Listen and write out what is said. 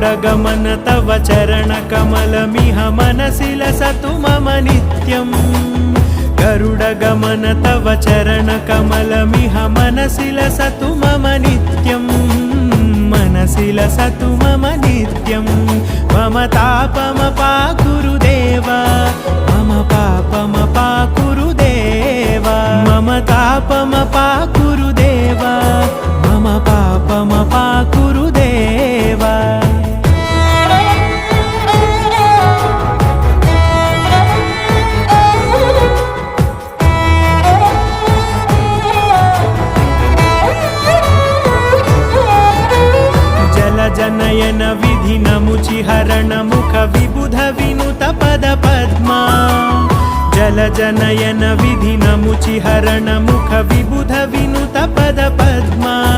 गरुडगमन तव चरणकमलमिह मनसि लसतु मम नित्यम् गरुडगमन तव चरणकमलमिह मनसि लसतु मम नित्यम् मनसि लसतु मम नित्यम् मम तापमपाकुरु देव मम पापमपाकुरु देव मम तापमपाकुरु देव मम पापमपाकुरु देव जनयन विधिनमुचिहरण मुख विबुध विनुत पद पद्मा जल जनयन विधिनमुचिहरण मुख विबुध विनुत पद पद्मा।